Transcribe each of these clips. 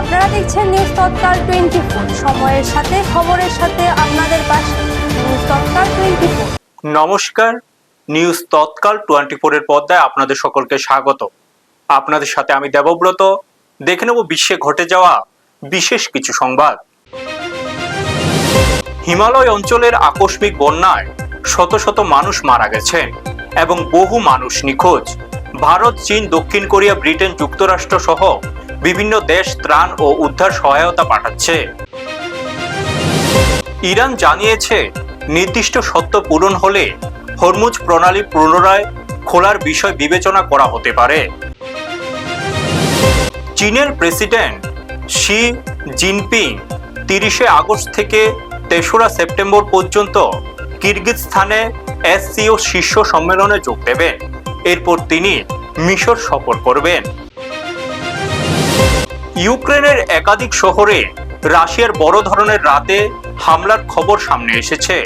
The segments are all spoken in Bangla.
আপনারা দেখছেন নিউজ তৎকাল 24, সময়ের সাথে খবরের সাথে আপনাদের পাশে নিউজ তৎকাল 24। নমস্কার, নিউজ তৎকাল 24 এর পর্দায় আপনাদের সকলকে স্বাগত। আপনাদের সাথে আমি দেবব্রত। দেখে নেব বিশ্বে ঘটে যাওয়া বিশেষ কিছু সংবাদ। হিমালয় অঞ্চলের আকস্মিক বন্যায় শত শত মানুষ মারা গেছেন এবং বহু মানুষ নিখোঁজ। ভারত, চীন, দক্ষিণ কোরিয়া, ব্রিটেন, যুক্তরাষ্ট্র সহ বিভিন্ন দেশ ত্রাণ ও উদ্ধার সহায়তা পাঠাচ্ছে। ইরান জানিয়েছে নির্দিষ্ট শর্ত পূরণ হলে হরমুজ প্রণালী পুনরায় খোলার বিষয় বিবেচনা করা হতে পারে। চীনের প্রেসিডেন্ট শি জিনপিং 30 আগস্ট থেকে 3রা সেপ্টেম্বর পর্যন্ত কিরগিজস্তানে এসসিও শীর্ষ সম্মেলনে যোগ দেবেন। এরপর তিনি মিশর সফর করবেন। ইউক্রেনের একাধিক শহরে রাশিয়ার বড় ধরনের রাতে হামলার খবর সামনে এসেছে।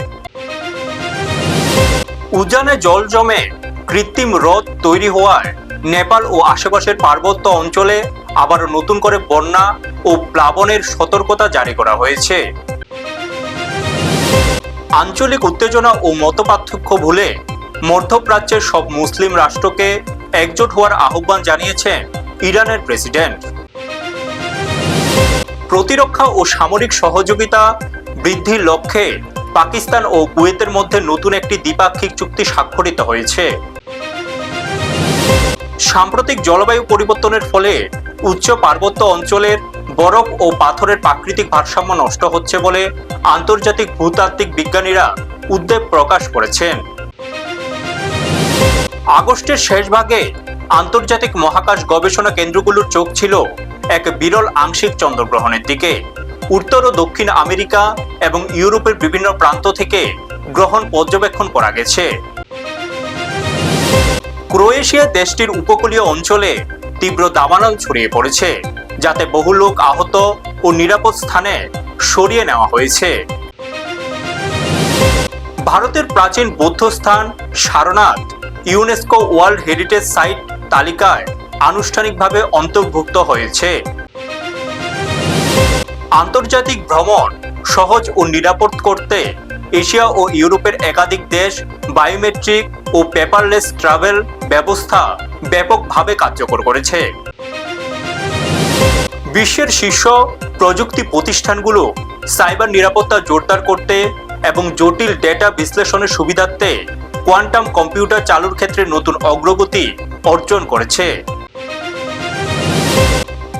উজানে জল জমে কৃত্রিম হ্রদ তৈরি হওয়ায় নেপাল ও আশেপাশের পার্বত্য অঞ্চলে আবারও নতুন করে বন্যা ও প্লাবনের সতর্কতা জারি করা হয়েছে। আঞ্চলিক উত্তেজনা ও মতপার্থক্য ভুলে মধ্যপ্রাচ্যের সব মুসলিম রাষ্ট্রকে একজোট হওয়ার আহ্বান জানিয়েছেন ইরানের প্রেসিডেন্ট। প্রতিরক্ষা ও সামরিক সহযোগিতা বৃদ্ধির লক্ষ্যে পাকিস্তান ও কুয়েতের মধ্যে নতুন একটি দ্বিপাক্ষিক চুক্তি স্বাক্ষরিত হয়েছে। সাম্প্রতিক জলবায়ু পরিবর্তনের ফলে উচ্চ পার্বত্য অঞ্চলের বরফ ও পাথরের প্রাকৃতিক ভারসাম্য নষ্ট হচ্ছে বলে আন্তর্জাতিক ভূতাত্ত্বিক বিজ্ঞানীরা উদ্বেগ প্রকাশ করেছেন। আগস্টের শেষ ভাগে আন্তর্জাতিক মহাকাশ গবেষণা কেন্দ্রগুলোর চোখ ছিল এক বিরল আংশিক চন্দ্রগ্রহণের দিকে। উত্তর ও দক্ষিণ আমেরিকা এবং ইউরোপের বিভিন্ন প্রান্ত থেকে গ্রহণ পর্যবেক্ষণ করা গেছে। ক্রোয়েশিয়া দেশটির উপকূলীয় অঞ্চলে তীব্র দাবানল ছড়িয়ে পড়েছে, যাতে বহু লোক আহত ও নিরাপদ স্থানে সরিয়ে নেওয়া হয়েছে। ভারতের প্রাচীন বৌদ্ধ স্থান Sarnath UNESCO world heritage site তালিকায় আনুষ্ঠানিকভাবে অন্তর্ভুক্ত হয়েছে। আন্তর্জাতিক ভ্রমণ সহজ ও নিরাপদ করতে এশিয়া ও ইউরোপের একাধিক দেশ বায়োমেট্রিক ও পেপারলেস ট্রাভেল ব্যবস্থা ব্যাপকভাবে কার্যকর করেছে। বিশ্বের শীর্ষ প্রযুক্তি প্রতিষ্ঠানগুলো সাইবার নিরাপত্তা জোরদার করতে এবং জটিল ডেটা বিশ্লেষণের সুবিধার্থে কোয়ান্টাম কম্পিউটার চালুর ক্ষেত্রে নতুন অগ্রগতি অর্জন করেছে।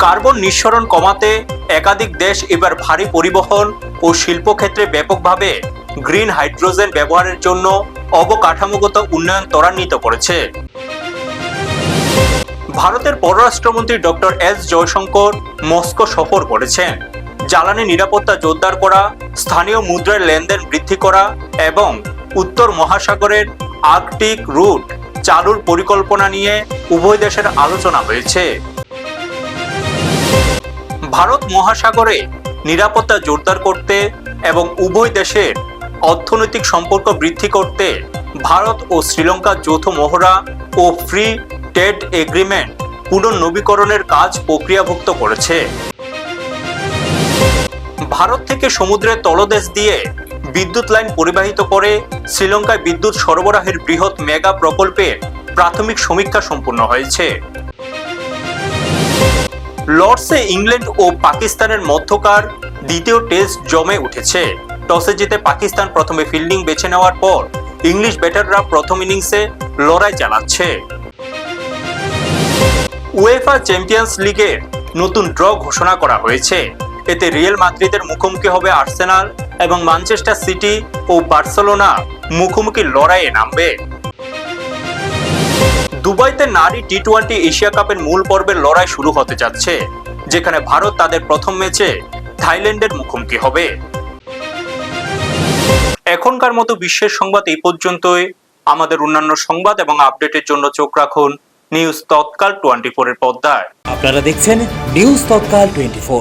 কার্বন নিঃসরণ কমাতে একাধিক দেশ এবার ভারী পরিবহন ও শিল্পক্ষেত্রে ব্যাপকভাবে গ্রিন হাইড্রোজেন ব্যবহারের জন্য অবকাঠামোগত উন্নয়ন ত্বরান্বিত করেছে। ভারতের পররাষ্ট্রমন্ত্রী ডক্টর এস জয়শঙ্কর মস্কো সফর করেছেন। জ্বালানি নিরাপত্তা জোরদার করা, স্থানীয় মুদ্রার লেনদেন বৃদ্ধি করা এবং উত্তর মহাসাগরের আর্কটিক রুট চালুর পরিকল্পনা নিয়ে উভয় দেশের আলোচনা হয়েছে। ভারত মহাসাগরে নিরাপত্তা জোরদার করতে এবং উভয় দেশের অর্থনৈতিক সম্পর্ক বৃদ্ধি করতে ভারত ও শ্রীলঙ্কার যৌথ মহড়া ও ফ্রি ট্রেড এগ্রিমেন্ট পুনর্নবীকরণের কাজ প্রক্রিয়াভুক্ত করেছে। ভারত থেকে সমুদ্রের তলদেশ দিয়ে বিদ্যুৎ লাইন পরিবাহিত করে শ্রীলঙ্কায় বিদ্যুৎ সরবরাহের বৃহৎ মেগা প্রকল্পের প্রাথমিক সমীক্ষা সম্পূর্ণ হয়েছে। লর্ডসে ইংল্যান্ড ও পাকিস্তানের মধ্যকার দ্বিতীয় টেস্ট জমে উঠেছে। টসে জিতে পাকিস্তান প্রথমে ফিল্ডিং বেছে নেওয়ার পর ইংলিশ ব্যাটাররা প্রথম ইনিংসে লড়াই চালাচ্ছে। উয়েফা চ্যাম্পিয়ন্স লিগের নতুন ড্র ঘোষণা করা হয়েছে। এতে রিয়াল মাদ্রিদের মুখোমুখি হবে আর্সেনাল এবং ম্যানচেস্টার সিটি ও বার্সেলোনা মুখোমুখি লড়াইয়ে নামবে। দুবাইতে নারী টি-20 এশিয়া কাপের মূল পর্বের লড়াই শুরু হতে যাচ্ছে, যেখানে ভারত তাদের প্রথম ম্যাচে থাইল্যান্ডের মুখোমুখি হবে। এখনকার মতো বিশ্বের সংবাদ এই পর্যন্তই। আমাদের অন্যান্য সংবাদ এবং আপডেটের জন্য চোখ রাখুন নিউজ তৎকাল 24 এর পর্দায়। আপনারা দেখছেন নিউজ তৎকাল 24।